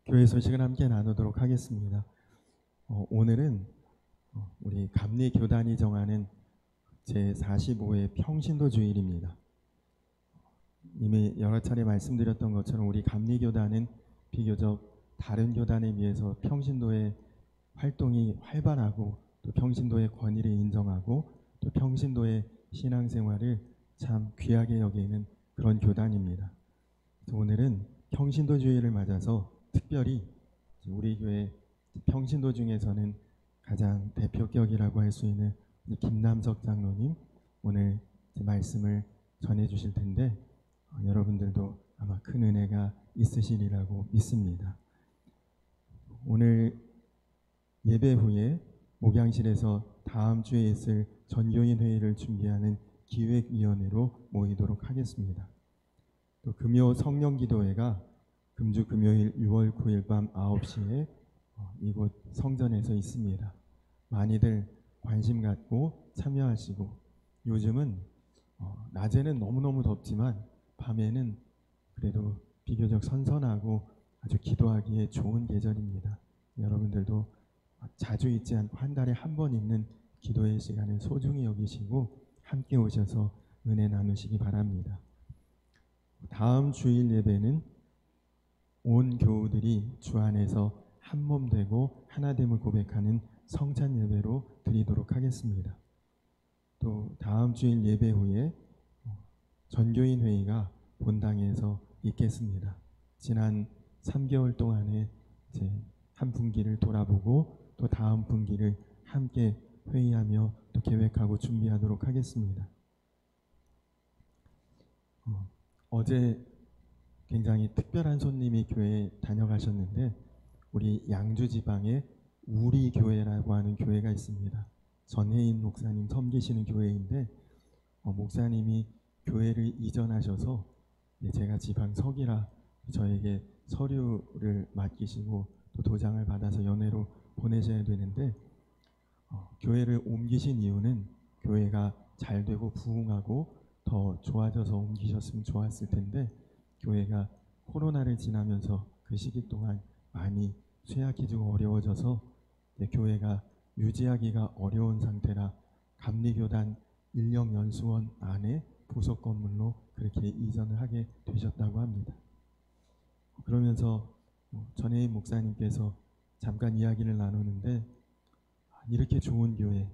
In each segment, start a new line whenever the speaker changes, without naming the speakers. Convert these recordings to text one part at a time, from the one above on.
교회 소식을 함께 나누도록 하겠습니다. 오늘은 우리 감리교단이 정하는 제45회 평신도 주일입니다. 이미 여러 차례 말씀드렸던 것처럼 우리 감리교단은 비교적 다른 교단에 비해서 평신도의 활동이 활발하고 또 평신도의 권위를 인정하고 또 평신도의 신앙생활을 참 귀하게 여기는 그런 교단입니다. 오늘은 평신도 주일을 맞아서 특별히 우리 교회 평신도 중에서는 가장 대표격이라고 할 수 있는 김남석 장로님 오늘 말씀을 전해 주실 텐데 여러분들도 아마 큰 은혜가 있으시리라고 믿습니다. 오늘 예배 후에 목양실에서 다음 주에 있을 전교인 회의를 준비하는 기획위원회로 모이도록 하겠습니다. 또 금요 성령기도회가 금주 금요일 6월 9일 밤 9시에 이곳 성전에서 있습니다. 많이들 관심 갖고 참여하시고 요즘은 낮에는 너무너무 덥지만 밤에는 그래도 비교적 선선하고 아주 기도하기에 좋은 계절입니다. 여러분들도 자주 있지 않고 한 달에 한 번 있는 기도의 시간을 소중히 여기시고 함께 오셔서 은혜 나누시기 바랍니다. 다음 주일 예배는 온 교우들이 주 안에서 한 몸 되고 하나됨을 고백하는 성찬 예배로 드리도록 하겠습니다. 또 다음 주일 예배 후에 전교인 회의가 본당에서 있겠습니다. 지난 3개월 동안에 이제 한 분기를 돌아보고 또 다음 분기를 함께 회의하며 또 계획하고 준비하도록 하겠습니다. 어제 굉장히 특별한 손님이 교회에 다녀가셨는데 우리 양주 지방에 우리교회라고 하는 교회가 있습니다. 전혜인 목사님 섬기시는 교회인데 목사님이 교회를 이전하셔서 제가 지방 석이라 저에게 서류를 맡기시고 또 도장을 받아서 연회로 보내셔야 되는데 교회를 옮기신 이유는 교회가 잘 되고 부흥하고 더 좋아져서 옮기셨으면 좋았을 텐데 교회가 코로나를 지나면서 그 시기 동안 많이 쇠약해지고 어려워져서 교회가 유지하기가 어려운 상태라 감리교단 인력연수원 안에 부속 건물로 그렇게 이전을 하게 되셨다고 합니다. 그러면서 전혜인 목사님께서 잠깐 이야기를 나누는데 이렇게 좋은 교회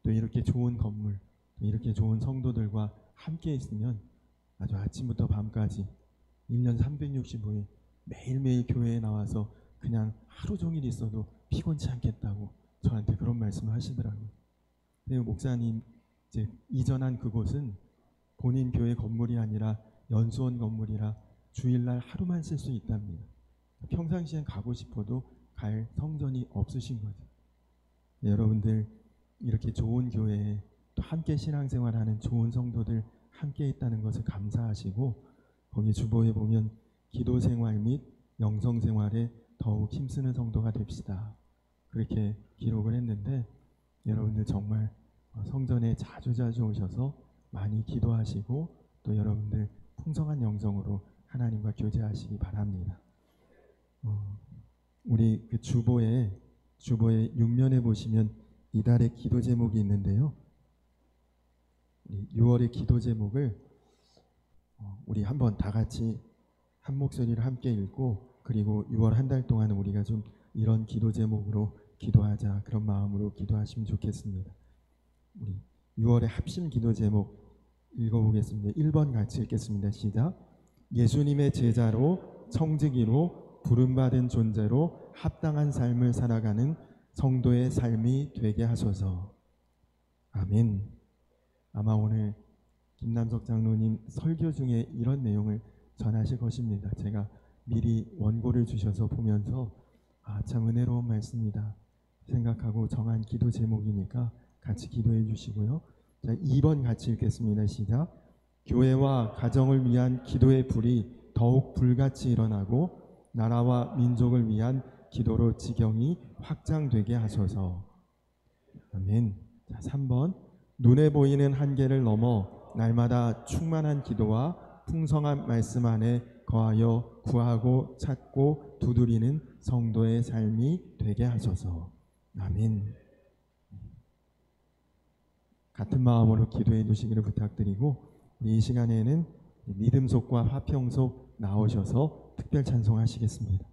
또 이렇게 좋은 건물 또 이렇게 좋은 성도들과 함께 있으면 아주 아침부터 밤까지 1년 365일 매일매일 교회에 나와서 그냥 하루 종일 있어도 피곤치 않겠다고 저한테 그런 말씀을 하시더라고요. 근데 목사님 이제 이전한 그곳은 본인 교회 건물이 아니라 연수원 건물이라 주일날 하루만 쓸 수 있답니다. 평상시엔 가고 싶어도 갈 성전이 없으신 거죠. 여러분들 이렇게 좋은 교회에 또 함께 신앙생활하는 좋은 성도들 함께 있다는 것을 감사하시고 거기 주보에 보면 기도생활 및 영성생활에 더욱 힘쓰는 성도가 됩시다. 그렇게 기록을 했는데 여러분들 정말 성전에 자주자주 오셔서 많이 기도하시고 또 여러분들 풍성한 영성으로 하나님과 교제하시기 바랍니다. 우리 그 주보에 6면에 보시면 이달의 기도 제목이 있는데요. 6월의 기도 제목을 우리 한번 다 같이 한 목소리를 함께 읽고 그리고 6월 한 달 동안 우리가 좀 이런 기도 제목으로 기도하자 그런 마음으로 기도하시면 좋겠습니다. 우리 6월의 합심 기도 제목 읽어보겠습니다. 1번 같이 읽겠습니다. 시작. 예수님의 제자로 청지기로 부름받은 존재로 합당한 삶을 살아가는 성도의 삶이 되게 하소서. 아멘. 아마 오늘 김남석 장로님 설교 중에 이런 내용을 전하실 것입니다. 제가 미리 원고를 주셔서 보면서 참 은혜로운 말씀이다 생각하고 정한 기도 제목이니까 같이 기도해 주시고요. 자, 2번 같이 읽겠습니다. 시작. 교회와 가정을 위한 기도의 불이 더욱 불같이 일어나고 나라와 민족을 위한 기도로 지경이 확장되게 하소서. 아멘. 자, 3번 눈에 보이는 한계를 넘어 날마다 충만한 기도와 풍성한 말씀 안에 거하여 구하고 찾고 두드리는 성도의 삶이 되게 하소서. 아멘. 같은 마음으로 기도해 주시기를 부탁드리고, 이 시간에는 믿음속과 화평속 나오셔서 특별 찬송하시겠습니다.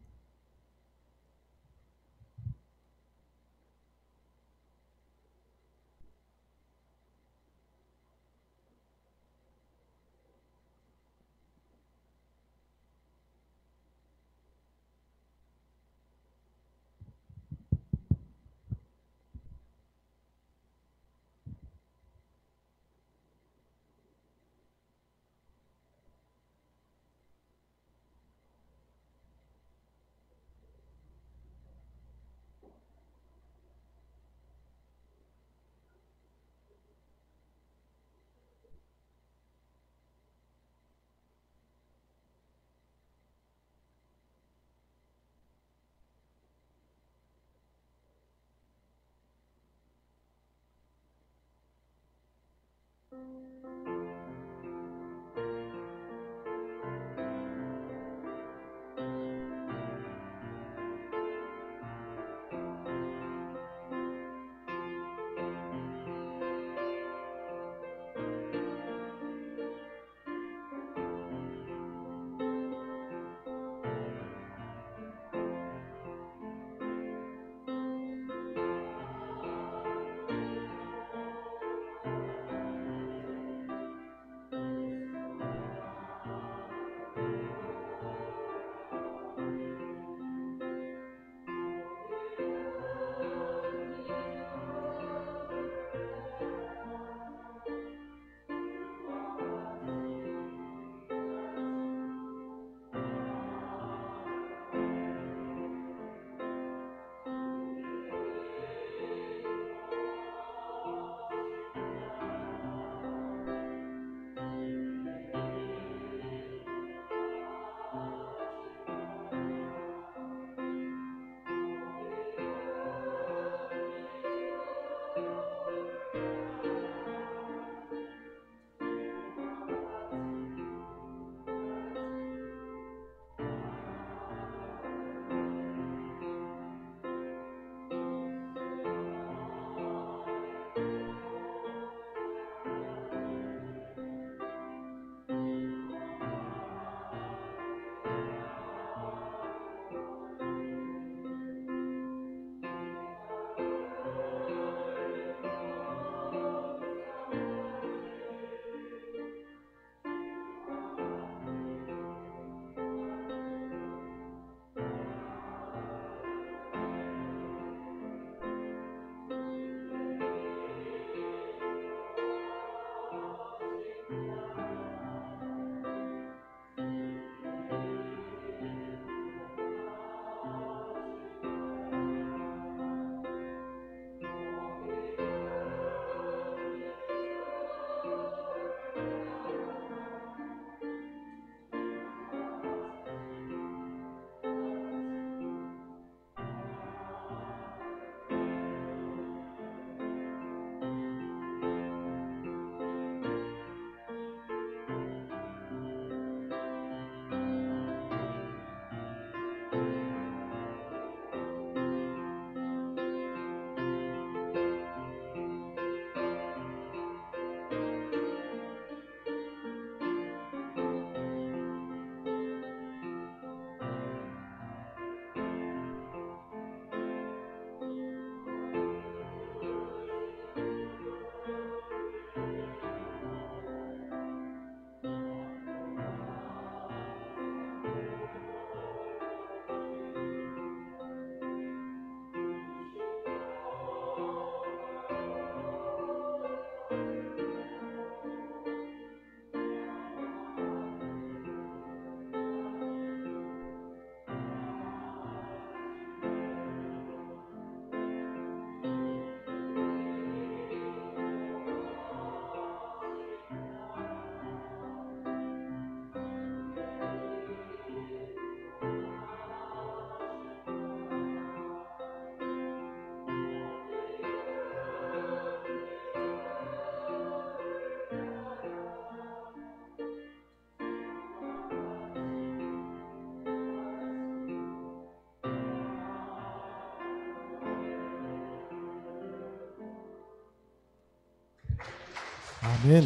아멘.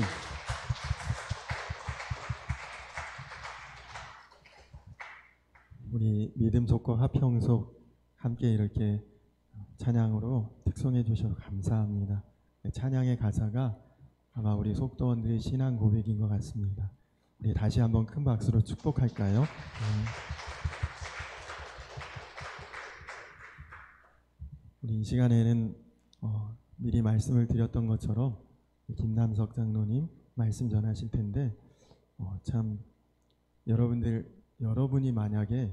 우리 믿음 속과 화평속 함께 이렇게 찬양으로 특송해 주셔서 감사합니다. 찬양의 가사가 아마 우리 속도원들의 신앙 고백인 것 같습니다. 우리 다시 한번 큰 박수로 축복할까요? 우리 이 시간에는 미리 말씀을 드렸던 것처럼 김남석 장로님 말씀 전하실 텐데 참 여러분이 만약에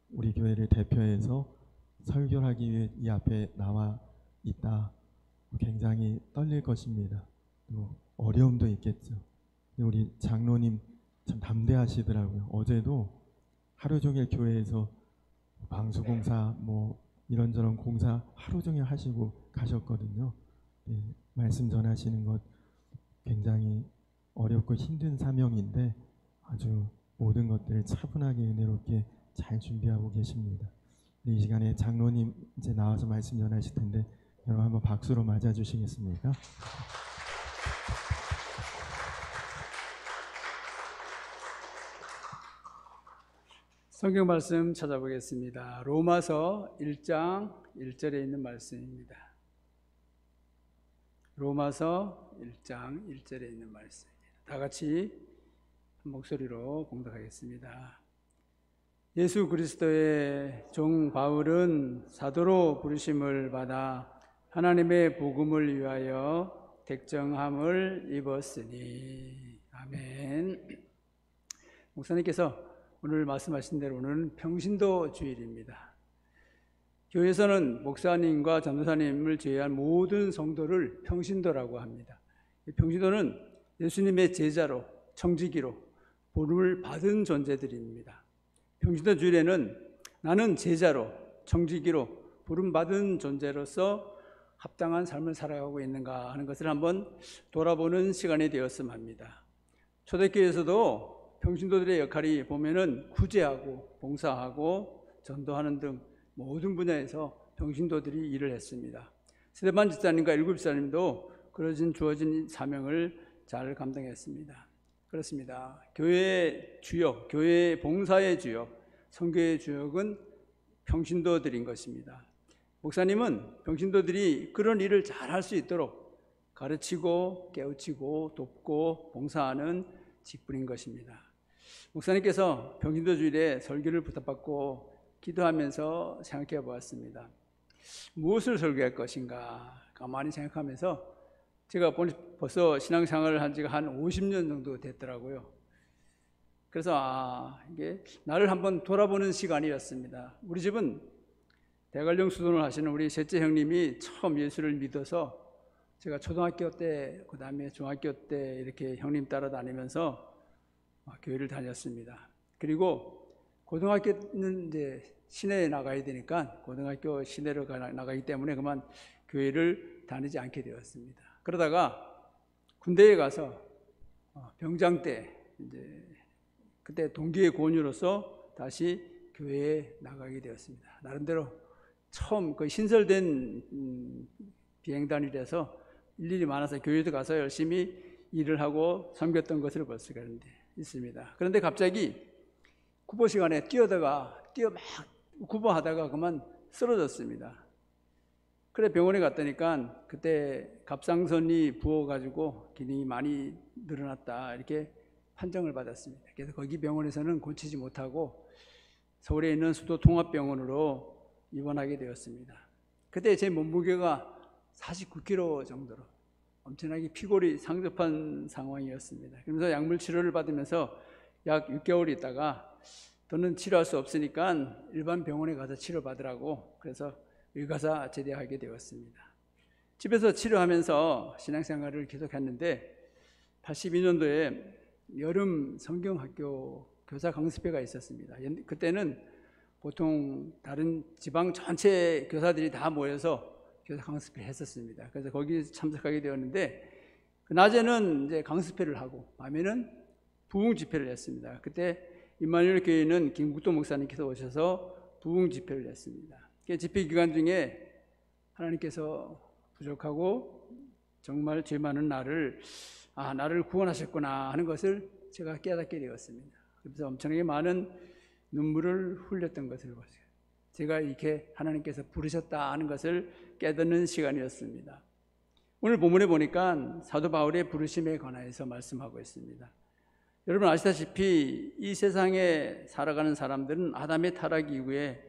우리 교회를 대표해서 설교를 하기 위해 이 앞에 나와 있다, 굉장히 떨릴 것입니다. 또 어려움도 있겠죠. 우리 장로님 참 담대하시더라고요. 어제도 하루 종일 교회에서 방수공사 뭐 이런저런 공사 하루 종일 하시고 가셨거든요. 말씀 전하시는 것 굉장히 어렵고 힘든 사명인데 아주 모든 것들을 차분하게 은혜롭게 잘 준비하고 계십니다. 이 시간에 장로님 이제 나와서 말씀 전하실 텐데 여러분 한번 박수로 맞아 주시겠습니까?
성경 말씀 찾아보겠습니다. 로마서 1장 1절에 있는 말씀입니다. 로마서 1장 1절에 있는 말씀입니다. 다 같이 목소리로 봉독하겠습니다. 예수 그리스도의 종 바울은 사도로 부르심을 받아 하나님의 복음을 위하여 택정함을 입었으니. 아멘. 목사님께서 오늘 말씀하신 대로 오늘은 평신도 주일입니다. 교회에서는 목사님과 전도사님을 제외한 모든 성도를 평신도라고 합니다. 평신도는 예수님의 제자로 청지기로 부름을 받은 존재들입니다. 평신도 주일에는 나는 제자로 청지기로 부름받은 존재로서 합당한 삶을 살아가고 있는가 하는 것을 한번 돌아보는 시간이 되었으면 합니다. 초대교회에서도 평신도들의 역할이 보면은 구제하고 봉사하고 전도하는 등 모든 분야에서 평신도들이 일을 했습니다. 스데반 집사님과 일곱 집사님도 그러진 주어진 사명을 잘 감당했습니다. 그렇습니다. 교회의 주역, 교회의 봉사의 주역, 선교의 주역은 평신도들인 것입니다. 목사님은 평신도들이 그런 일을 잘 할 수 있도록 가르치고 깨우치고 돕고 봉사하는 직분인 것입니다. 목사님께서 평신도 주일에 설교를 부탁받고 기도하면서 생각해 보았습니다. 무엇을 설교할 것인가 가만히 생각하면서 제가 벌써 신앙생활을 한 지가 한 50년 정도 됐더라고요. 그래서 이게 나를 한번 돌아보는 시간이었습니다. 우리 집은 대관령 수도를 하시는 우리 셋째 형님이 처음 예수를 믿어서 제가 초등학교 때, 그 다음에 중학교 때 이렇게 형님 따라다니면서 교회를 다녔습니다. 그리고 고등학교는 이제 시내에 나가야 되니까 고등학교 시내로 나가기 때문에 그만 교회를 다니지 않게 되었습니다. 그러다가 군대에 가서 병장 때 이제 그때 동기의 권유로서 다시 교회에 나가게 되었습니다. 나름대로 처음 그 신설된 비행단이라서 일일이 많아서 교회도 가서 열심히 일을 하고 섬겼던 것을 볼 수가 있습니다. 그런데 갑자기 구보 시간에 막 구보하다가 그만 쓰러졌습니다. 그래 병원에 갔다니까 그때 갑상선이 부어가지고 기능이 많이 늘어났다 이렇게 판정을 받았습니다. 그래서 거기 병원에서는 고치지 못하고 서울에 있는 수도통합병원으로 입원하게 되었습니다. 그때 제 몸무게가 49kg 정도로 엄청나게 피골이 상접한 상황이었습니다. 그러면서 약물 치료를 받으면서 약 6개월 있다가 더는 치료할 수 없으니까 일반 병원에 가서 치료받으라고 그래서 의과사 제대하게 되었습니다. 집에서 치료하면서 신앙생활을 계속했는데 82년도에 여름 성경학교 교사 강습회가 있었습니다. 그때는 보통 다른 지방 전체 교사들이 다 모여서 교사 강습회 했었습니다. 그래서 거기 참석하게 되었는데 그 낮에는 이제 강습회를 하고 밤에는 부흥 집회를 했습니다. 그때 임마누엘 교회는 김국도 목사님께서 오셔서 부흥 집회를 했습니다. 그 집회 기간 중에 하나님께서 부족하고 정말 죄 많은 나를 구원하셨구나 하는 것을 제가 깨닫게 되었습니다. 그래서 엄청나게 많은 눈물을 흘렸던 것을 보세요. 제가 이렇게 하나님께서 부르셨다 하는 것을 깨닫는 시간이었습니다. 오늘 본문에 보니까 사도 바울의 부르심에 관하여서 말씀하고 있습니다. 여러분 아시다시피 이 세상에 살아가는 사람들은 아담의 타락 이후에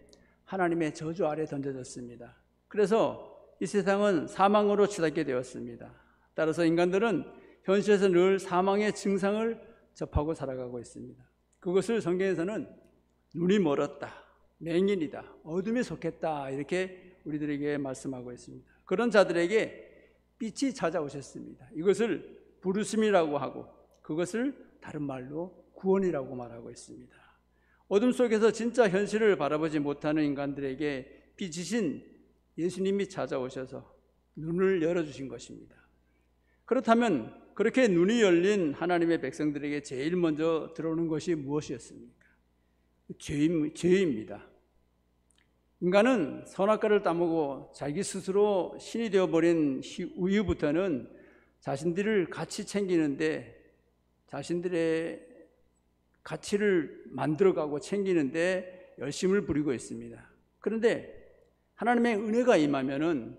하나님의 저주 아래 던져졌습니다. 그래서 이 세상은 사망으로 치닫게 되었습니다. 따라서 인간들은 현실에서 늘 사망의 증상을 접하고 살아가고 있습니다. 그것을 성경에서는 눈이 멀었다, 맹인이다, 어둠에 속했다 이렇게 우리들에게 말씀하고 있습니다. 그런 자들에게 빛이 찾아오셨습니다. 이것을 부르심이라고 하고 그것을 다른 말로 구원이라고 말하고 있습니다. 어둠 속에서 진짜 현실을 바라보지 못하는 인간들에게 빛이신 예수님이 찾아오셔서 눈을 열어주신 것입니다. 그렇다면 그렇게 눈이 열린 하나님의 백성들에게 제일 먼저 들어오는 것이 무엇이었습니까? 죄입니다. 인간은 선악과를 따먹고 자기 스스로 신이 되어버린 이후부터는 자신들을 같이 챙기는데 자신들의 가치를 만들어가고 챙기는데 열심을 부리고 있습니다. 그런데 하나님의 은혜가 임하면은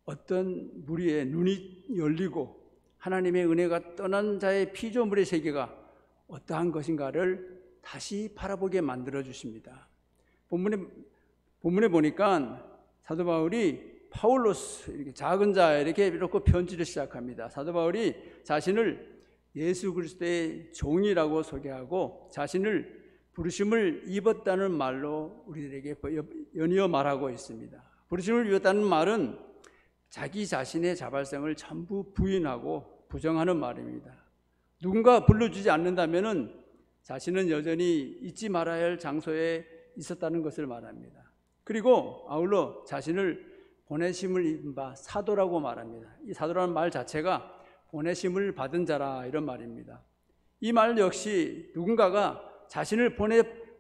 어떤 무리의 눈이 열리고 하나님의 은혜가 떠난 자의 피조물의 세계가 어떠한 것인가를 다시 바라보게 만들어 주십니다. 본문에 보니까 사도 바울이 파울로스 이렇게 작은 자 이렇게 편지를 시작합니다. 사도 바울이 자신을 예수 그리스도의 종이라고 소개하고 자신을 부르심을 입었다는 말로 우리들에게 연이어 말하고 있습니다. 부르심을 입었다는 말은 자기 자신의 자발성을 전부 부인하고 부정하는 말입니다. 누군가 불러주지 않는다면 자신은 여전히 잊지 말아야 할 장소에 있었다는 것을 말합니다. 그리고 아울러 자신을 보내심을 입은 바 사도라고 말합니다. 이 사도라는 말 자체가 보내심을 받은 자라 이런 말입니다. 이 말 역시 누군가가 자신을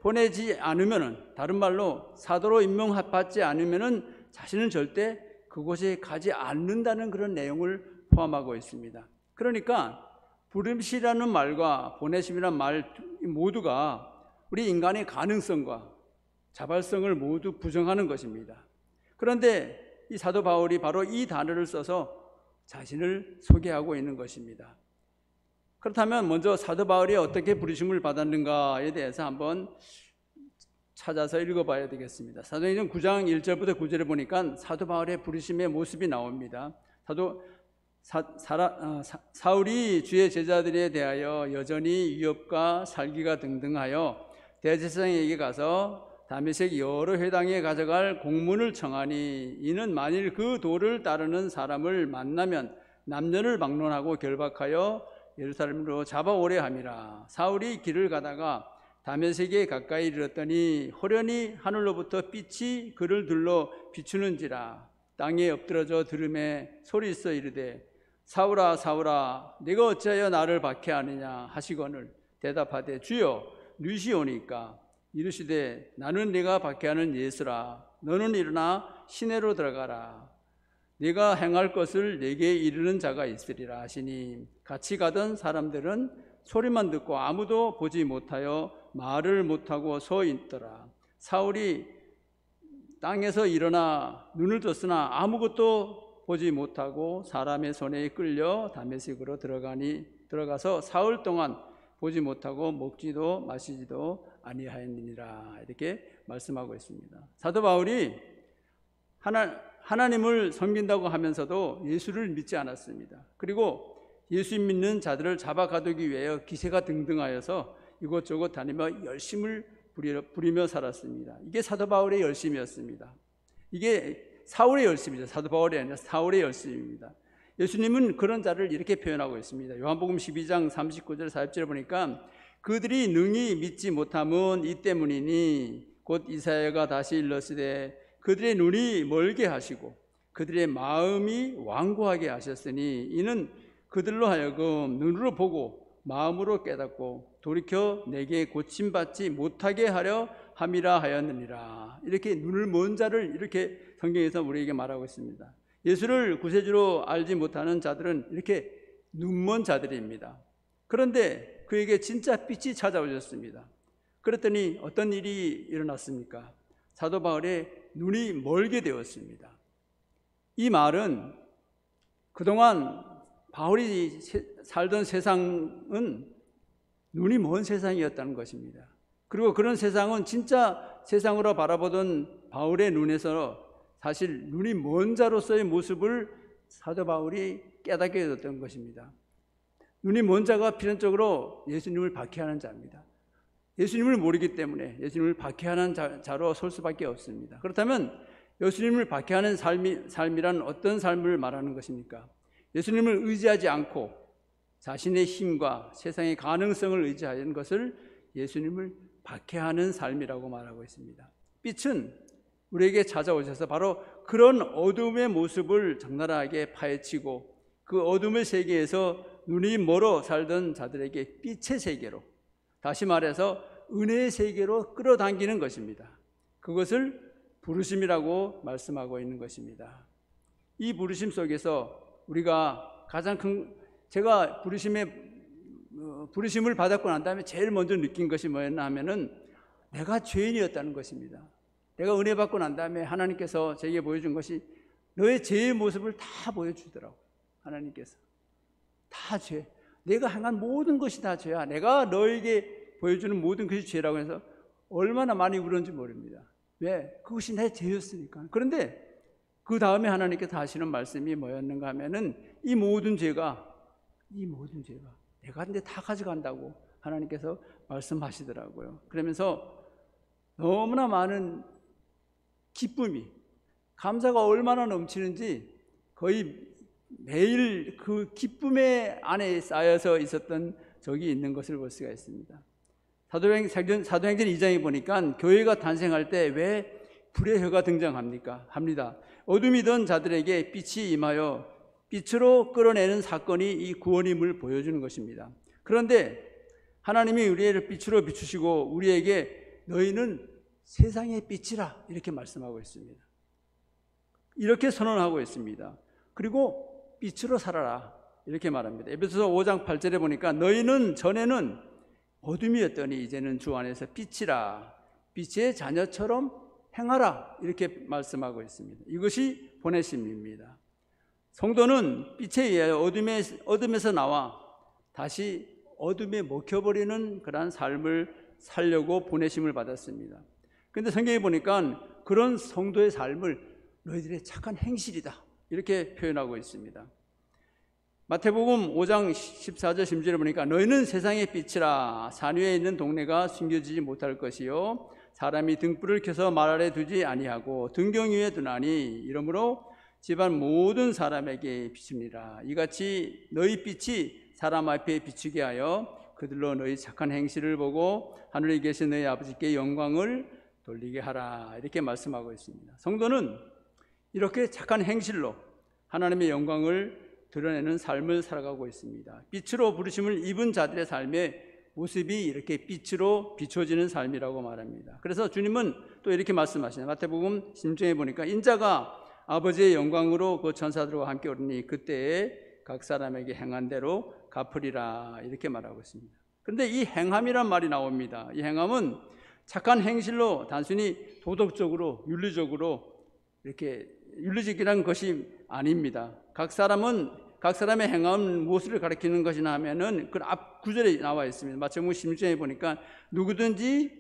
보내지 않으면, 다른 말로 사도로 임명받지 않으면 자신은 절대 그곳에 가지 않는다는 그런 내용을 포함하고 있습니다. 그러니까 부름이라는 말과 보내심이라는 말 모두가 우리 인간의 가능성과 자발성을 모두 부정하는 것입니다. 그런데 이 사도 바울이 바로 이 단어를 써서 자신을 소개하고 있는 것입니다. 그렇다면 먼저 사도 바울이 어떻게 부르심을 받았는가에 대해서 한번 찾아서 읽어봐야 되겠습니다. 사도행전 9장 1절부터 9절에 보니까 사도 바울의 부르심의 모습이 나옵니다. 사울이 주의 제자들에 대하여 여전히 위협과 살기가 등등하여 대제사장에게 가서 다메섹 여러 회당에 가져갈 공문을 청하니 이는 만일 그 도를 따르는 사람을 만나면 남녀를 막론하고 결박하여 예루살렘으로 잡아오려 함이라. 사울이 길을 가다가 다메섹에 가까이 이르렀더니 호련히 하늘로부터 빛이 그를 둘러 비추는지라. 땅에 엎드러져 들음에 소리 있어 이르되 사울아 사울아 네가 어찌하여 나를 박해하느냐 하시거늘 대답하되 주여 누시오니까 이르시되 나는 네가 박해하는 예수라. 너는 일어나 시내로 들어가라. 네가 행할 것을 네게 이르는 자가 있으리라 하시니 같이 가던 사람들은 소리만 듣고 아무도 보지 못하여 말을 못하고 서 있더라. 사울이 땅에서 일어나 눈을 떴으나 아무것도 보지 못하고 사람의 손에 끌려 다메섹으로 들어가서 사흘 동안 보지 못하고 먹지도 마시지도 아니하였느니라. 이렇게 말씀하고 있습니다. 사도 바울이 하나님을 섬긴다고 하면서도 예수를 믿지 않았습니다. 그리고 예수 믿는 자들을 잡아가두기 위하여 기세가 등등하여서 이곳저곳 다니며 열심을 부리며 살았습니다. 이게 사도 바울의 열심이었습니다. 이게 사울의 열심이죠. 사도 바울이 아니라 사울의 열심입니다. 예수님은 그런 자를 이렇게 표현하고 있습니다. 요한복음 12장 39절 40절에 보니까 그들이 능히 믿지 못함은 이 때문이니 곧 이사야가 다시 일렀으되 그들의 눈이 멀게 하시고 그들의 마음이 완고하게 하셨으니 이는 그들로 하여금 눈으로 보고 마음으로 깨닫고 돌이켜 내게 고침받지 못하게 하려 함이라 하였느니라. 이렇게 눈을 먼 자를 이렇게 성경에서 우리에게 말하고 있습니다. 예수를 구세주로 알지 못하는 자들은 이렇게 눈먼 자들입니다. 그런데 그에게 진짜 빛이 찾아오셨습니다. 그랬더니 어떤 일이 일어났습니까? 사도 바울의 눈이 멀게 되었습니다. 이 말은 그동안 바울이 살던 세상은 눈이 먼 세상이었다는 것입니다. 그리고 그런 세상은 진짜 세상으로 바라보던 바울의 눈에서 사실 눈이 먼 자로서의 모습을 사도 바울이 깨닫게 되었던 것입니다. 눈이 먼 자가 필연적으로 예수님을 박해하는 자입니다. 예수님을 모르기 때문에 예수님을 박해하는 자로 설 수밖에 없습니다. 그렇다면 예수님을 박해하는 삶이란 어떤 삶을 말하는 것입니까? 예수님을 의지하지 않고 자신의 힘과 세상의 가능성을 의지하는 것을 예수님을 박해하는 삶이라고 말하고 있습니다. 빛은 우리에게 찾아오셔서 바로 그런 어둠의 모습을 적나라하게 파헤치고 그 어둠의 세계에서 눈이 멀어 살던 자들에게 빛의 세계로, 다시 말해서 은혜의 세계로 끌어당기는 것입니다. 그것을 부르심이라고 말씀하고 있는 것입니다. 이 부르심 속에서 우리가 가장 제가 부르심을 받았고 난 다음에 제일 먼저 느낀 것이 뭐였나 하면은 내가 죄인이었다는 것입니다. 내가 은혜 받고 난 다음에 하나님께서 제게 보여준 것이 너의 죄의 모습을 다 보여주더라고요. 하나님께서 다 죄, 내가 행한 모든 것이 다 죄야. 내가 너에게 보여주는 모든 것이 죄라고 해서 얼마나 많이 울었는지 모릅니다. 왜? 그것이 내 죄였으니까. 그런데 그 다음에 하나님께서 하시는 말씀이 뭐였는가 하면은 이 모든 죄가 내가 근데 다 가져간다고 하나님께서 말씀하시더라고요. 그러면서 너무나 많은 기쁨이, 감사가 얼마나 넘치는지 거의 매일 그 기쁨의 안에 쌓여서 있었던 적이 있는 것을 볼 수가 있습니다. 사도행전 2장에 보니까 교회가 탄생할 때 왜 불의 혀가 등장합니까? 합니다. 어둠이던 자들에게 빛이 임하여 빛으로 끌어내는 사건이 이 구원임을 보여주는 것입니다. 그런데 하나님이 우리를 빛으로 비추시고 우리에게 너희는 세상의 빛이라 이렇게 말씀하고 있습니다. 이렇게 선언하고 있습니다. 그리고 빛으로 살아라 이렇게 말합니다. 에베소서 5장 8절에 보니까 너희는 전에는 어둠이었더니 이제는 주 안에서 빛이라, 빛의 자녀처럼 행하라 이렇게 말씀하고 있습니다. 이것이 보내심입니다. 성도는 빛에 의하여 어둠에서 나와 다시 어둠에 먹혀버리는 그러한 삶을 살려고 보내심을 받았습니다. 그런데 성경에 보니까 그런 성도의 삶을 너희들의 착한 행실이다 이렇게 표현하고 있습니다. 마태복음 5장 14절 10절에 보니까 너희는 세상의 빛이라. 산 위에 있는 동네가 숨겨지지 못할 것이요 사람이 등불을 켜서 말 아래 두지 아니하고 등경 위에 두나니 이러므로 집안 모든 사람에게 비춥니라. 이같이 너희 빛이 사람 앞에 비추게 하여 그들로 너희 착한 행실을 보고 하늘에 계신 너희 아버지께 영광을 돌리게 하라 이렇게 말씀하고 있습니다. 성도는 이렇게 착한 행실로 하나님의 영광을 드러내는 삶을 살아가고 있습니다. 빛으로 부르심을 입은 자들의 삶의 모습이 이렇게 빛으로 비춰지는 삶이라고 말합니다. 그래서 주님은 또 이렇게 말씀하시네요. 마태복음 16장에 보니까 인자가 아버지의 영광으로 그 천사들과 함께 오르니 그때에 각 사람에게 행한 대로 갚으리라 이렇게 말하고 있습니다. 그런데 이 행함이란 말이 나옵니다. 이 행함은 착한 행실로 단순히 도덕적으로 윤리적으로 이렇게 윤리적이라는 것이 아닙니다. 각 사람의 행함은 무엇을 가리키는 것이냐 하면은 그 앞 구절에 나와 있습니다. 마태복음 16장에 보니까 누구든지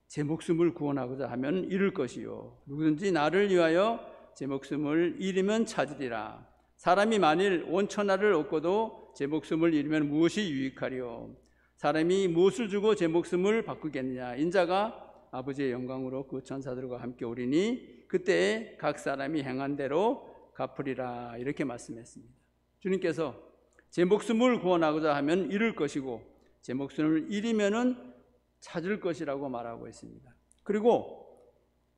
제 목숨을 구원하고자 하면 잃을 것이요 누구든지 나를 위하여 제 목숨을 잃으면 찾으리라. 사람이 만일 온 천하를 얻고도 제 목숨을 잃으면 무엇이 유익하리요? 사람이 무엇을 주고 제 목숨을 바꾸겠느냐? 인자가 아버지의 영광으로 그 천사들과 함께 오리니 그때에 각 사람이 행한 대로 갚으리라 이렇게 말씀했습니다. 주님께서 제 목숨을 구원하고자 하면 잃을 것이고 제 목숨을 잃으면은 찾을 것이라고 말하고 있습니다. 그리고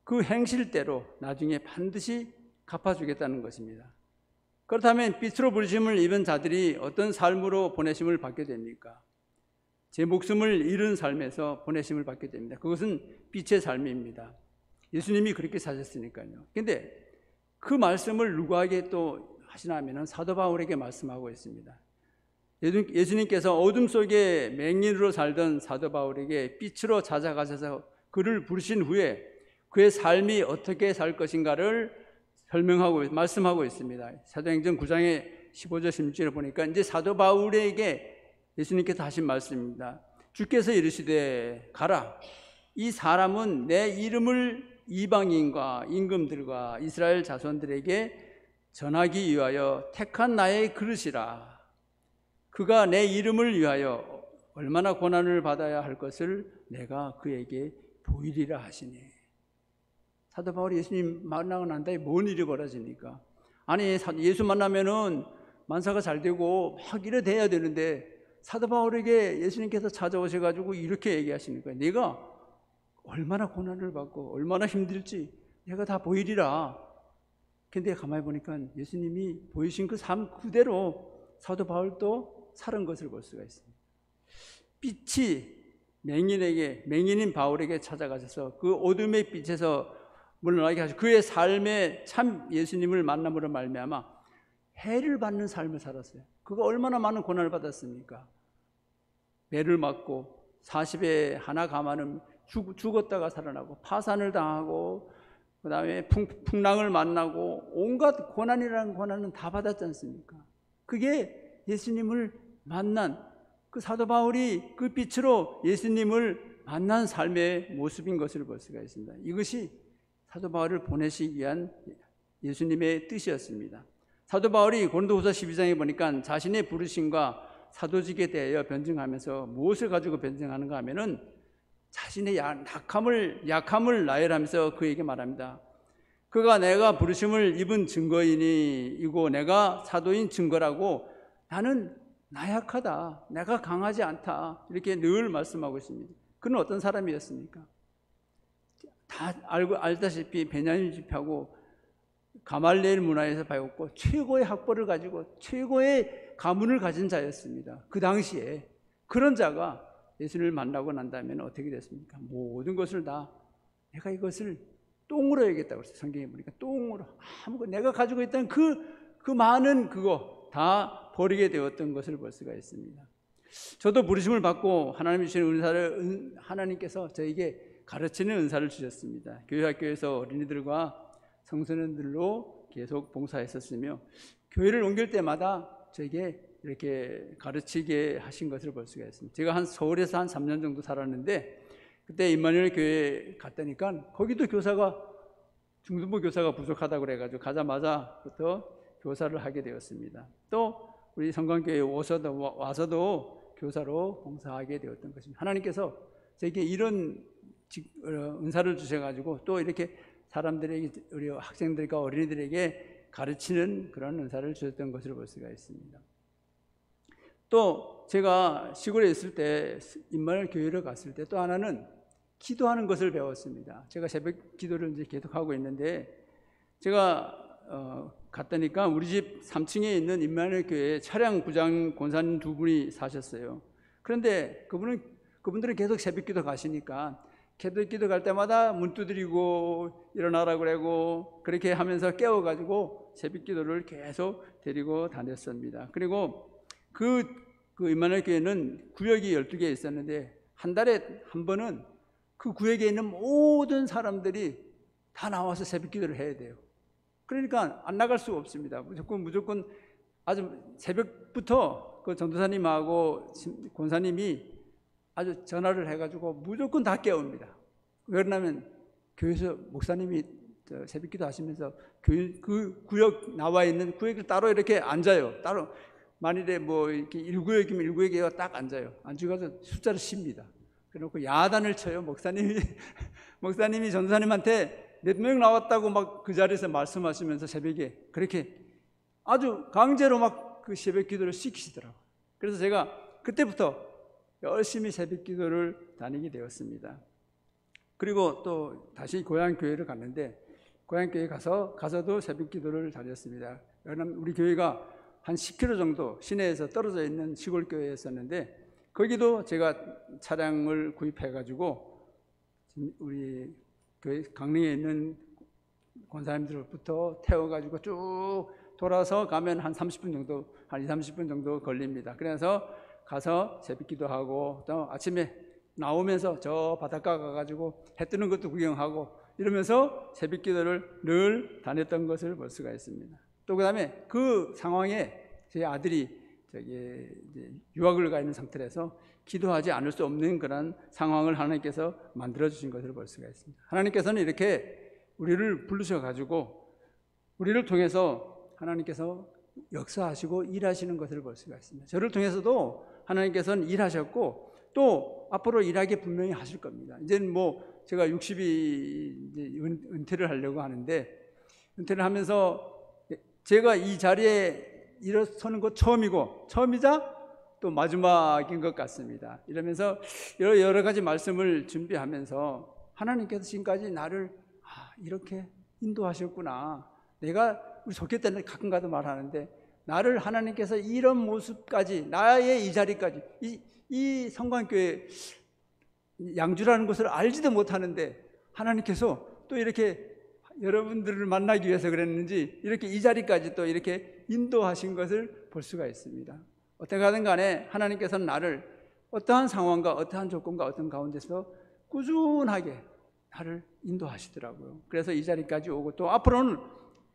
그 행실대로 나중에 반드시 갚아주겠다는 것입니다. 그렇다면 빛으로 부르심을 입은 자들이 어떤 삶으로 보내심을 받게 됩니까? 제 목숨을 잃은 삶에서 보내심을 받게 됩니다. 그것은 빛의 삶입니다. 예수님이 그렇게 사셨으니까요. 근데 그 말씀을 누구에게 또 하시냐면은 사도 바울에게 말씀하고 있습니다. 예수님께서 어둠 속에 맹인으로 살던 사도 바울에게 빛으로 찾아가셔서 그를 부르신 후에 그의 삶이 어떻게 살 것인가를 말씀하고 있습니다. 사도행전 9장의 15절 16절을 보니까 이제 사도 바울에게 예수님께서 하신 말씀입니다. 주께서 이르시되 가라. 이 사람은 내 이름을 이방인과 임금들과 이스라엘 자손들에게 전하기 위하여 택한 나의 그릇이라. 그가 내 이름을 위하여 얼마나 고난을 받아야 할 것을 내가 그에게 보이리라 하시니. 사도 바울이 예수님 만나고 난 다음에 뭔 일이 벌어집니까? 아니, 예수 만나면은 만사가 잘 되고 막 이래 돼야 되는데 사도 바울에게 예수님께서 찾아오셔가지고 이렇게 얘기하시는 거예요. 네가 얼마나 고난을 받고 얼마나 힘들지 내가 다 보이리라. 근데 가만히 보니까 예수님이 보이신 그 삶 그대로 사도 바울도 살은 것을 볼 수가 있습니다. 빛이 맹인인 바울에게 찾아가셔서 그 어둠의 빛에서 물러나게 하시고 그의 삶에 참 예수님을 만남으로 말미암아 해를 받는 삶을 살았어요. 그가 얼마나 많은 고난을 받았습니까? 매를 맞고 40에 하나 가마는 죽었다가 살아나고 파산을 당하고 그 다음에 풍랑을 만나고 온갖 고난이라는 고난은 다 받았지 않습니까? 그게 예수님을 만난 그 사도 바울이 그 빛으로 예수님을 만난 삶의 모습인 것을 볼 수가 있습니다. 이것이 사도 바울을 보내시기 위한 예수님의 뜻이었습니다. 사도 바울이 고린도후서 12장에 보니까 자신의 부르심과 사도직에 대하여 변증하면서 무엇을 가지고 변증하는가 하면은 자신의 약함을 나열하면서 그에게 말합니다. 그가 내가 부르심을 입은 증거이고 내가 사도인 증거라고 나는 나약하다, 내가 강하지 않다 이렇게 늘 말씀하고 있습니다. 그는 어떤 사람이었습니까? 다 알다시피 베냐민 집회하고 가말리엘 문화에서 배웠고 최고의 학벌을 가지고 최고의 가문을 가진 자였습니다. 그 당시에 그런 자가 예수를 만나고 난 다음에는 어떻게 됐습니까? 모든 것을 다 내가 이것을 똥으로 해야겠다고 그랬어요. 성경에 보니까 똥으로 내가 가지고 있던 그 많은 그거 다 버리게 되었던 것을 볼 수가 있습니다. 저도 부르심을 받고 하나님이 주신 은사를 하나님께서 저에게 가르치는 은사를 주셨습니다. 교회 학교에서 어린이들과 청소년들로 계속 봉사했었으며 교회를 옮길 때마다 저에게 이렇게 가르치게 하신 것을 볼 수가 있습니다. 제가 서울에서 한 3년 정도 살았는데 그때 임마누엘 교회에 갔다니까 거기도 중등부 교사가 부족하다고 그래가지고 가자마자부터 교사를 하게 되었습니다. 또 우리 성광교회에 와서도 교사로 봉사하게 되었던 것입니다. 하나님께서 저에게 이런 은사를 주셔가지고 또 이렇게 사람들에게 우리 학생들과 어린이들에게 가르치는 그런 은사를 주셨던 것을 볼 수가 있습니다. 또 제가 시골에 있을 때 임마누엘 교회를 갔을 때 또 하나는 기도하는 것을 배웠습니다. 제가 새벽 기도를 이제 계속하고 있는데 제가 갔다니까 우리 집 3층에 있는 임마누엘 교회에 차량 부장 권사님 두 분이 사셨어요. 그런데 그분들은 계속 새벽 기도 가시니까 새벽 기도 갈 때마다 문 두드리고 일어나라고 그러고 그렇게 하면서 깨워가지고 새벽 기도를 계속 데리고 다녔습니다. 그리고 그 임마누엘 교회는 구역이 12개 있었는데 한 달에 한 번은 그 구역에 있는 모든 사람들이 다 나와서 새벽 기도를 해야 돼요. 그러니까 안 나갈 수가 없습니다. 무조건 아주 새벽부터 그 전도사님하고 권사님이 아주 전화를 해가지고 무조건 다 깨웁니다. 왜 그러냐면 교회에서 목사님이 새벽 기도 하시면서 그 구역 나와 있는 구역을 따로 이렇게 앉아요. 따로 만일에 뭐 이렇게 1구역이면 1구역에 딱 앉아요. 앉아가지고 숫자를 씁니다. 그래놓고 야단을 쳐요. 목사님이 전도사님한테 몇 명 나왔다고 막 그 자리에서 말씀하시면서 새벽에 그렇게 아주 강제로 막 그 새벽 기도를 시키시더라고요. 그래서 제가 그때부터 열심히 새벽 기도를 다니게 되었습니다. 그리고 또 다시 고향 교회를 갔는데 고향 교회 가서도 새벽 기도를 다녔습니다. 왜냐하면 우리 교회가 한 10km 정도 시내에서 떨어져 있는 시골 교회였었는데 거기도 제가 차량을 구입해 가지고 우리 교회 강릉에 있는 권사님들부터 태워가지고 쭉 돌아서 가면 한 30분 정도, 한 30분 정도 걸립니다. 그래서 가서 새벽기도 하고 또 아침에 나오면서 저 바닷가 가가지고 해 뜨는 것도 구경하고 이러면서 새벽기도를 늘 다녔던 것을 볼 수가 있습니다. 또 그다음에 그 상황에 제 아들이 이제 유학을 가 있는 상태라서 기도하지 않을 수 없는 그런 상황을 하나님께서 만들어 주신 것을 볼 수가 있습니다. 하나님께서는 이렇게 우리를 부르셔 가지고 우리를 통해서 하나님께서 역사하시고 일하시는 것을 볼 수가 있습니다. 저를 통해서도 하나님께서는 일하셨고 또 앞으로 일하기 분명히 하실 겁니다. 이제는 뭐 제가 60이 이제 은퇴를 하려고 하는데 은퇴를 하면서 제가 이 자리에 일어서는 것 처음이자 또 마지막인 것 같습니다. 이러면서 여러 가지 말씀을 준비하면서 하나님께서 지금까지 나를 이렇게 인도하셨구나. 내가 우리 속회 때는 가끔 가도 말하는데 나를 하나님께서 이런 모습까지 나의 이 자리까지 이 성관교회 양주라는 것을 알지도 못하는데 하나님께서 또 이렇게 여러분들을 만나기 위해서 그랬는지 이렇게 이 자리까지 또 이렇게 인도하신 것을 볼 수가 있습니다. 어떻게 하든 간에 하나님께서는 나를 어떠한 상황과 어떠한 조건과 어떤 가운데서 꾸준하게 나를 인도하시더라고요. 그래서 이 자리까지 오고 또 앞으로는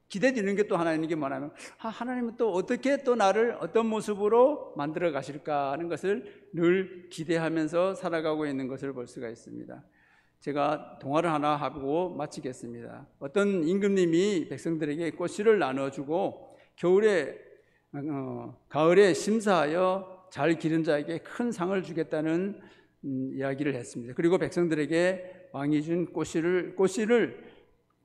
기대되는 게 또 하나 있는 게 뭐냐면 하나님은 또 어떻게 또 나를 어떤 모습으로 만들어 가실까 하는 것을 늘 기대하면서 살아가고 있는 것을 볼 수가 있습니다. 제가 동화를 하나 하고 마치겠습니다. 어떤 임금님이 백성들에게 꽃씨를 나눠주고 가을에 심사하여 잘 기른 자에게 큰 상을 주겠다는 이야기를 했습니다. 그리고 백성들에게 왕이 준 꽃씨를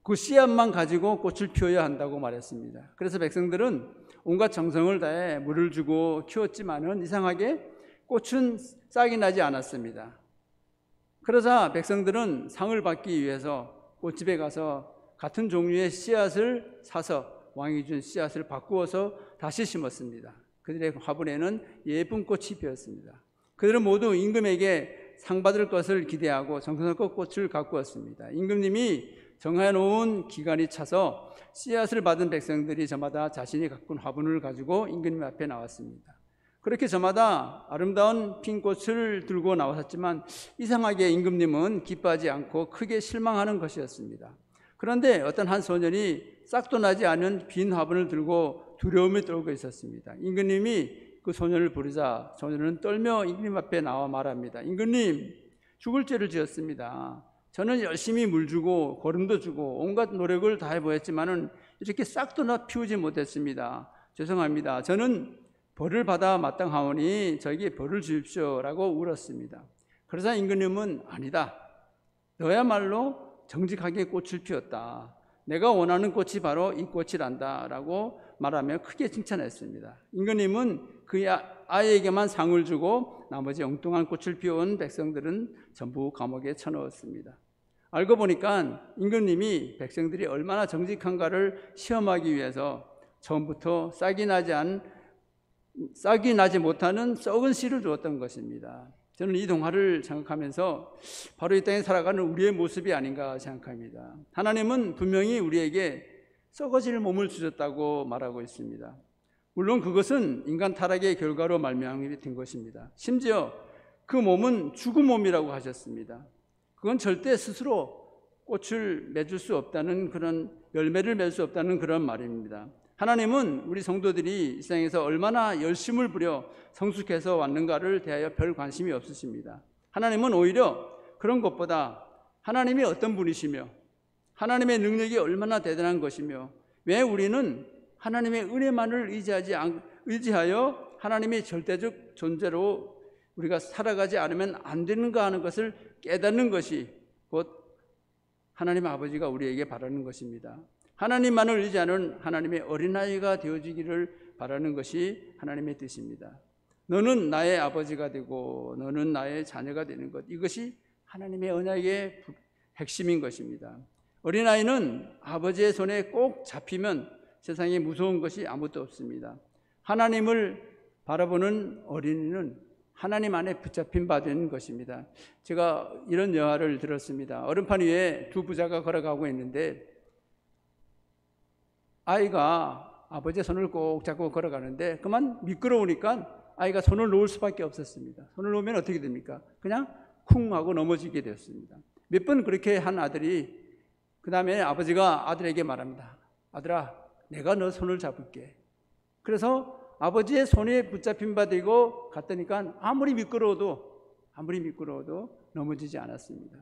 그 씨앗만 가지고 꽃을 피워야 한다고 말했습니다. 그래서 백성들은 온갖 정성을 다해 물을 주고 키웠지만은 이상하게 꽃은 싹이 나지 않았습니다. 그러자 백성들은 상을 받기 위해서 꽃집에 가서 같은 종류의 씨앗을 사서 왕이 준 씨앗을 바꾸어서 다시 심었습니다. 그들의 화분에는 예쁜 꽃이 피었습니다. 그들은 모두 임금에게 상 받을 것을 기대하고 정성스럽고 꽃을 가꾸었습니다. 임금님이 정해놓은 기간이 차서 씨앗을 받은 백성들이 저마다 자신이 가꾼 화분을 가지고 임금님 앞에 나왔습니다. 그렇게 저마다 아름다운 핀 꽃을 들고 나왔지만 이상하게 임금님은 기뻐하지 않고 크게 실망하는 것이었습니다. 그런데 어떤 한 소년이 싹도 나지 않은 빈 화분을 들고 두려움이 떨고 있었습니다. 임금님이 그 소년을 부르자 소년은 떨며 임금님 앞에 나와 말합니다. 임금님, 죽을 죄를 지었습니다. 저는 열심히 물 주고 거름도 주고 온갖 노력을 다해 보았지만은 이렇게 싹도 나 피우지 못했습니다. 죄송합니다. 저는 벌을 받아 마땅하오니 저에게 벌을 주십시오라고 울었습니다. 그러자 임금님은 아니다. 너야말로 정직하게 꽃을 피웠다. 내가 원하는 꽃이 바로 이 꽃이란다 라고 말하며 크게 칭찬했습니다. 임금님은 그 아이에게만 상을 주고 나머지 엉뚱한 꽃을 피워온 백성들은 전부 감옥에 쳐넣었습니다. 알고 보니까 임금님이 백성들이 얼마나 정직한가를 시험하기 위해서 처음부터 싹이 나지 못하는 썩은 씨를 주었던 것입니다. 저는 이 동화를 생각하면서 바로 이 땅에 살아가는 우리의 모습이 아닌가 생각합니다. 하나님은 분명히 우리에게 썩어질 몸을 주셨다고 말하고 있습니다. 물론 그것은 인간 타락의 결과로 말미암게 된 것입니다. 심지어 그 몸은 죽은 몸이라고 하셨습니다. 그건 절대 스스로 꽃을 맺을 수 없다는 그런 열매를 맺을 수 없다는 그런 말입니다. 하나님은 우리 성도들이 이 세상에서 얼마나 열심을 부려 성숙해서 왔는가를 대하여 별 관심이 없으십니다. 하나님은 오히려 그런 것보다 하나님이 어떤 분이시며 하나님의 능력이 얼마나 대단한 것이며 왜 우리는 하나님의 은혜만을 의지하여 하나님의 절대적 존재로 우리가 살아가지 않으면 안 되는가 하는 것을 깨닫는 것이 곧 하나님 아버지가 우리에게 바라는 것입니다. 하나님만을 의지하는 하나님의 어린아이가 되어지기를 바라는 것이 하나님의 뜻입니다. 너는 나의 아버지가 되고 너는 나의 자녀가 되는 것, 이것이 하나님의 언약의 핵심인 것입니다. 어린아이는 아버지의 손에 꼭 잡히면 세상에 무서운 것이 아무것도 없습니다. 하나님을 바라보는 어린이는 하나님 안에 붙잡힌 바 되는 것입니다. 제가 이런 여화를 들었습니다. 얼음판 위에 두 부자가 걸어가고 있는데 아이가 아버지의 손을 꼭 잡고 걸어가는데 그만 미끄러우니까 아이가 손을 놓을 수밖에 없었습니다. 손을 놓으면 어떻게 됩니까? 그냥 쿵 하고 넘어지게 되었습니다. 몇 번 그렇게 한 아들이 그 다음에 아버지가 아들에게 말합니다. 아들아, 내가 너 손을 잡을게. 그래서 아버지의 손에 붙잡힌 바 되고 갔더니까 아무리 미끄러워도 넘어지지 않았습니다.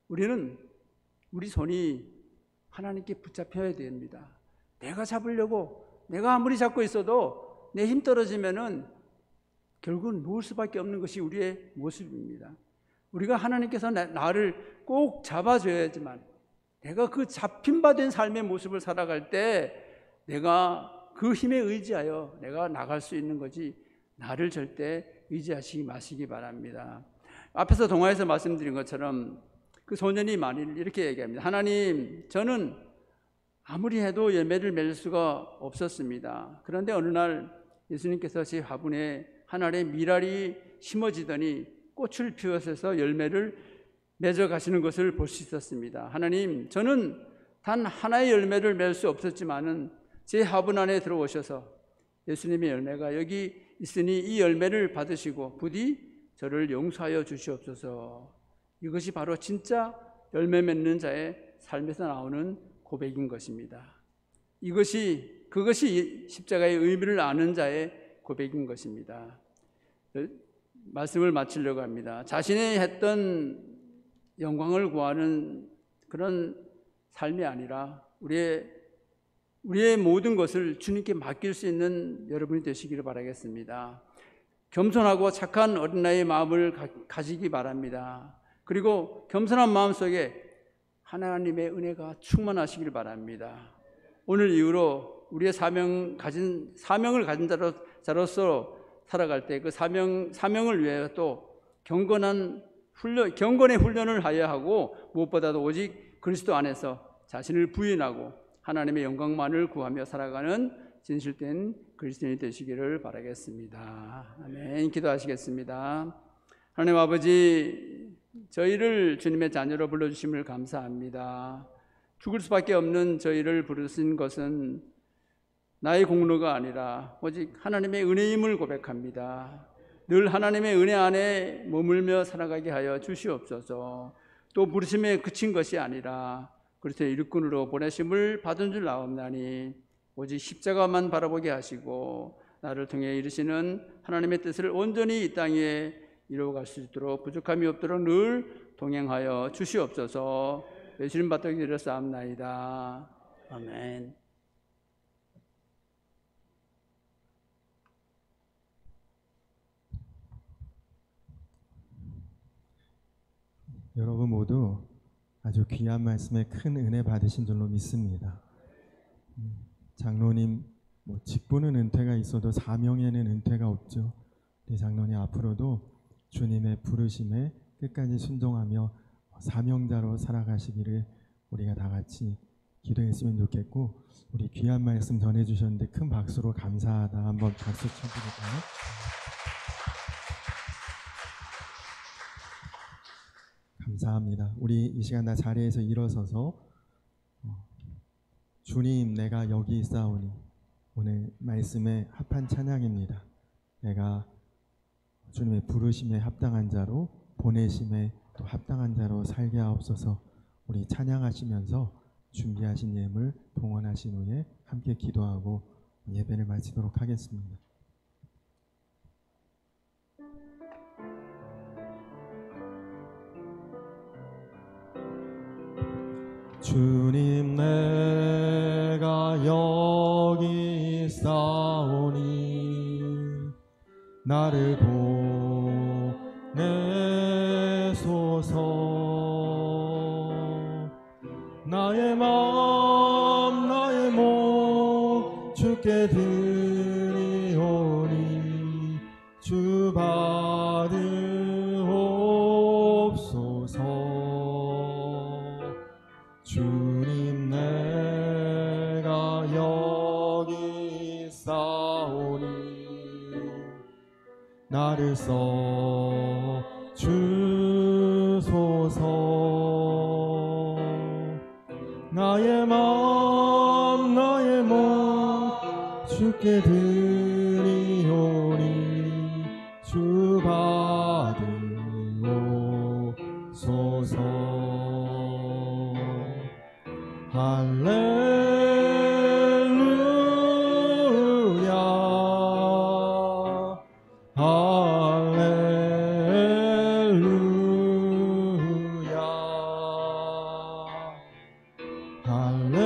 우리는 우리 손이 하나님께 붙잡혀야 됩니다. 내가 잡으려고 내가 아무리 잡고 있어도 내 힘 떨어지면은 결국은 놓을 수밖에 없는 것이 우리의 모습입니다. 우리가 하나님께서 나를 꼭 잡아줘야지만 내가 그 잡힌 바 된 삶의 모습을 살아갈 때 내가 그 힘에 의지하여 내가 나갈 수 있는 거지 나를 절대 의지하시지 마시기 바랍니다. 앞에서 동화에서 말씀드린 것처럼 그 소년이 만일 이렇게 얘기합니다. 하나님, 저는 아무리 해도 열매를 맺을 수가 없었습니다. 그런데 어느 날 예수님께서 제 화분에 하나의 밀알이 심어지더니 꽃을 피워서 열매를 맺어 가시는 것을 볼 수 있었습니다. 하나님, 저는 단 하나의 열매를 맺을 수 없었지만은 제 화분 안에 들어오셔서 예수님의 열매가 여기 있으니 이 열매를 받으시고 부디 저를 용서하여 주시옵소서. 이것이 바로 진짜 열매 맺는 자의 삶에서 나오는 고백인 것입니다. 그것이 십자가의 의미를 아는 자의 고백인 것입니다. 말씀을 마치려고 합니다. 자신이 했던 영광을 구하는 그런 삶이 아니라 우리의 모든 것을 주님께 맡길 수 있는 여러분이 되시기를 바라겠습니다. 겸손하고 착한 어린아이의 마음을 가지기 바랍니다. 그리고 겸손한 마음 속에 하나님의 은혜가 충만하시길 바랍니다. 오늘 이후로 우리의 사명을 가진 자로서 살아갈 때 그 사명을 위해 또 경건의 훈련을 하여야 하고 무엇보다도 오직 그리스도 안에서 자신을 부인하고 하나님의 영광만을 구하며 살아가는 진실된 그리스도인이 되시기를 바라겠습니다. 아멘. 기도하시겠습니다. 하나님 아버지, 저희를 주님의 자녀로 불러주심을 감사합니다. 죽을 수밖에 없는 저희를 부르신 것은 나의 공로가 아니라 오직 하나님의 은혜임을 고백합니다. 늘 하나님의 은혜 안에 머물며 살아가게 하여 주시옵소서. 또 부르심에 그친 것이 아니라 그리스도의 일꾼으로 보내심을 받은 줄 아옵나니 오직 십자가만 바라보게 하시고 나를 통해 이루시는 하나님의 뜻을 온전히 이 땅에 이루어갈 수 있도록 부족함이 없도록 늘 동행하여 주시옵소서. 예수님 받들게 드렸사옵나이다. 아멘.
여러분 모두 아주 귀한 말씀에 큰 은혜 받으신 줄로 믿습니다. 장로님, 직분은 은퇴가 있어도 사명에는 은퇴가 없죠. 우리 장로님 앞으로도 주님의 부르심에 끝까지 순종하며 사명자로 살아가시기를 우리가 다 같이 기도했으면 좋겠고, 우리 귀한 말씀 전해주셨는데 큰 박수로 감사하다 한번 박수 쳐드릴까요? 감사합니다. 우리 이 시간 다 자리에서 일어서서 주님, 내가 여기 있사오니, 오늘 말씀에 합한 찬양입니다. 내가 주님의 부르심에 합당한 자로, 보내심에 또 합당한 자로 살게 하옵소서. 우리 찬양하시면서 준비하신 예물 봉헌하신 후에 함께 기도하고 예배를 마치도록 하겠습니다. 주님, 내가 여기 있사오니 나를 보내소서. 나의 마음 나의 몸 주께 드리오니 주 받으옵소서. 주님, 내가 여기 있사오니 나를 써 주소서. 나의 마음 나의 몸 주께 드리오니 주 받으옵소서. 할렐루야 할렐루야 할렐루야 할렐루야.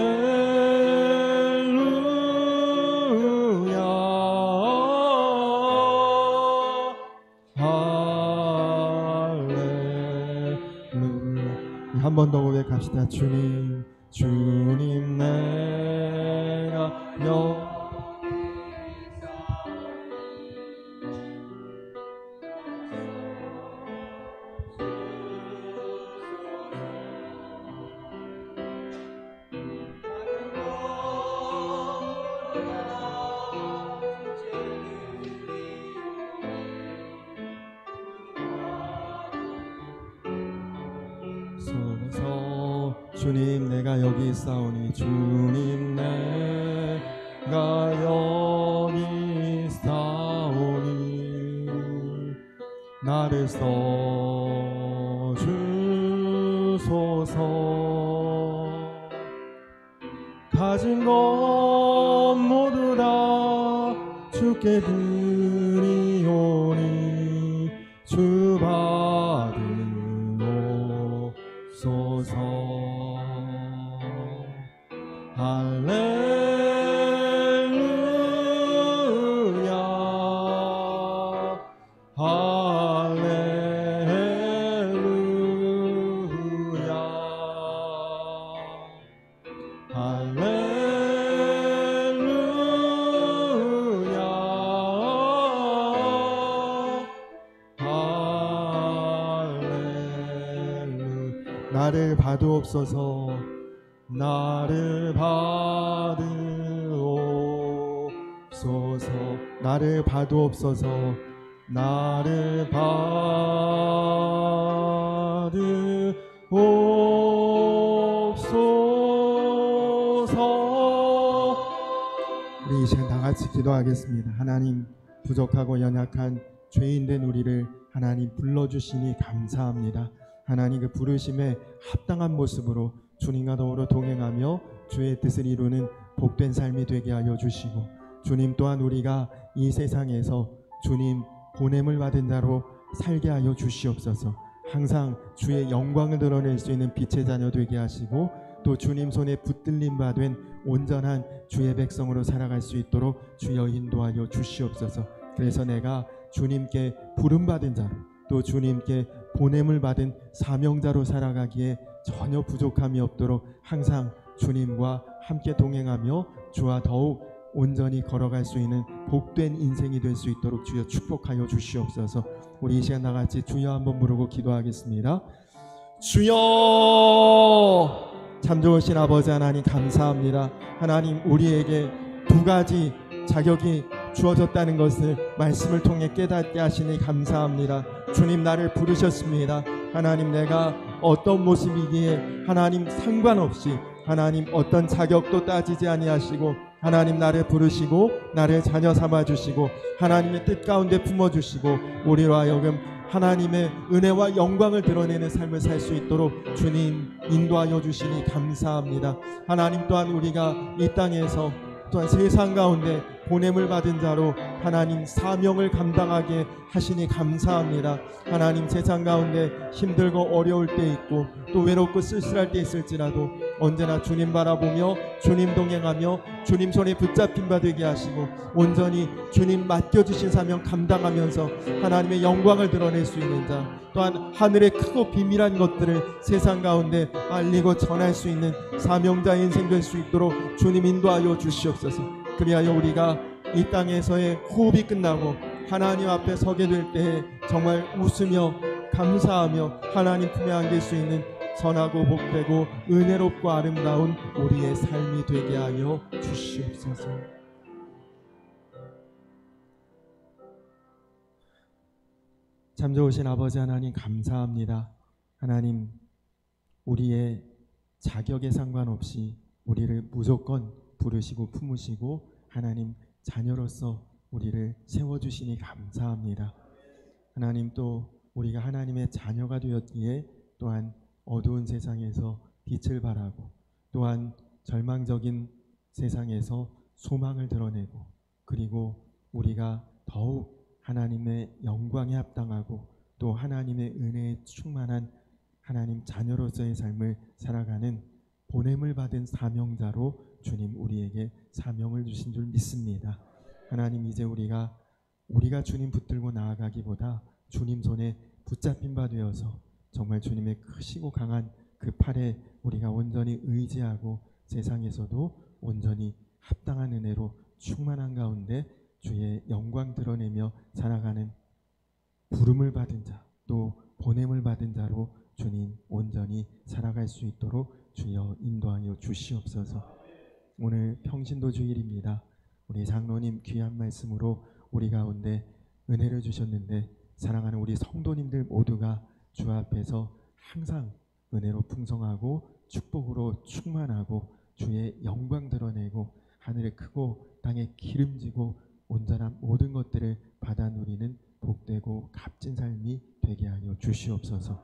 한 번 더 고백합시다. 주님 주님 내가 서서 주님 내가 여기 있사오니 주님 내가 여기 있사오니 나를 써주소서. 가진 것 모두 다 주께 드리오니 주 받으옵소서. 할렐루야 할렐루야 할렐루야 할렐루야. 나를 받으옵소서. 나를 받으옵소서. 나를 받으옵소서. 나를 받으옵소서. 우리 이제 다 같이 기도하겠습니다. 하나님, 부족하고 연약한 죄인된 우리를 하나님 불러주시니 감사합니다. 하나님 그 부르심에 합당한 모습으로 주님과 더불어 동행하며 주의 뜻을 이루는 복된 삶이 되게 하여 주시고, 주님 또한 우리가 이 세상에서 주님 보냄을 받은 자로 살게 하여 주시옵소서. 항상 주의 영광을 드러낼 수 있는 빛의 자녀 되게 하시고, 또 주님 손에 붙들림 받은 온전한 주의 백성으로 살아갈 수 있도록 주여 인도하여 주시옵소서. 그래서 내가 주님께 부름받은 자로, 또 주님께 보냄을 받은 사명자로 살아가기에 전혀 부족함이 없도록 항상 주님과 함께 동행하며 주와 더욱 온전히 걸어갈 수 있는 복된 인생이 될 수 있도록 주여 축복하여 주시옵소서. 우리 이 시간 나같이 주여 한번 부르고 기도하겠습니다. 주여! 참 좋으신 아버지 하나님 감사합니다. 하나님, 우리에게 두 가지 자격이 주어졌다는 것을 말씀을 통해 깨닫게 하시니 감사합니다. 주님, 나를 부르셨습니다. 하나님, 내가 어떤 모습이기에 하나님 상관없이 하나님 어떤 자격도 따지지 아니하시고 하나님 나를 부르시고 나를 자녀 삼아주시고 하나님의 뜻 가운데 품어주시고 우리로 하여금 하나님의 은혜와 영광을 드러내는 삶을 살 수 있도록 주님 인도하여 주시니 감사합니다. 하나님, 또한 우리가 이 땅에서 또한 세상 가운데 보냄을 받은 자로 하나님 사명을 감당하게 하시니 감사합니다. 하나님, 세상 가운데 힘들고 어려울 때 있고 또 외롭고 쓸쓸할 때 있을지라도 언제나 주님 바라보며 주님 동행하며 주님 손에 붙잡힌 바 되게 하시고 온전히 주님 맡겨주신 사명 감당하면서 하나님의 영광을 드러낼 수 있는 자, 또한 하늘의 크고 비밀한 것들을 세상 가운데 알리고 전할 수 있는 사명자의 인생 될 수 있도록 주님 인도하여 주시옵소서. 그리하여 우리가 이 땅에서의 호흡이 끝나고 하나님 앞에 서게 될 때에 정말 웃으며 감사하며 하나님 품에 안길 수 있는 선하고 복되고 은혜롭고 아름다운 우리의 삶이 되게 하여 주시옵소서. 참 좋으신 아버지 하나님 감사합니다. 하나님, 우리의 자격에 상관없이 우리를 무조건 부르시고 품으시고 하나님 자녀로서 우리를 세워주시니 감사합니다. 하나님, 또 우리가 하나님의 자녀가 되었기에 또한 어두운 세상에서 빛을 발하고 또한 절망적인 세상에서 소망을 드러내고, 그리고 우리가 더욱 하나님의 영광에 합당하고 또 하나님의 은혜에 충만한 하나님 자녀로서의 삶을 살아가는 보냄을 받은 사명자로 주님 우리에게 사명을 주신 줄 믿습니다. 하나님, 이제 우리가 주님 붙들고 나아가기보다 주님 손에 붙잡힌 바 되어서 정말 주님의 크시고 강한 그 팔에 우리가 온전히 의지하고 세상에서도 온전히 합당한 은혜로 충만한 가운데 주의 영광 드러내며 살아가는 부름을 받은 자, 또 보냄을 받은 자로 주님 온전히 살아갈 수 있도록 주여 인도하여 주시옵소서. 오늘 평신도 주일입니다. 우리 장로님 귀한 말씀으로 우리 가운데 은혜를 주셨는데, 사랑하는 우리 성도님들 모두가 주 앞에서 항상 은혜로 풍성하고 축복으로 충만하고 주의 영광 드러내고 하늘에 크고 땅에 기름지고 온전한 모든 것들을 받아 누리는 복되고 값진 삶이 되게 하여 주시옵소서.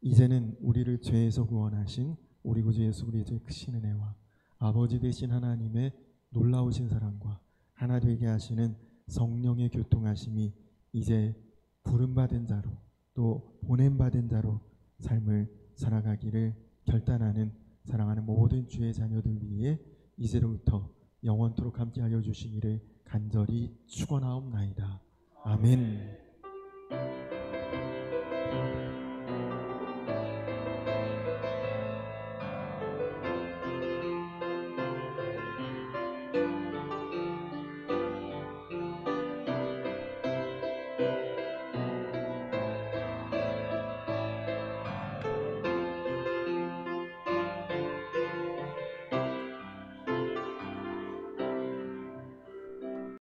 이제는 우리를 죄에서 구원하신 우리 구주 예수 그리스도의 크신 은혜와 아버지 되신 하나님의 놀라우신 사랑과 하나 되게 하시는 성령의 교통하심이 이제 부름받은 자로 또 보냄받은 자로 삶을 살아가기를 결단하는 사랑하는 모든 주의 자녀들 위해 이제로부터 영원토록 함께하여 주시기를 간절히 축원하옵나이다. 아멘.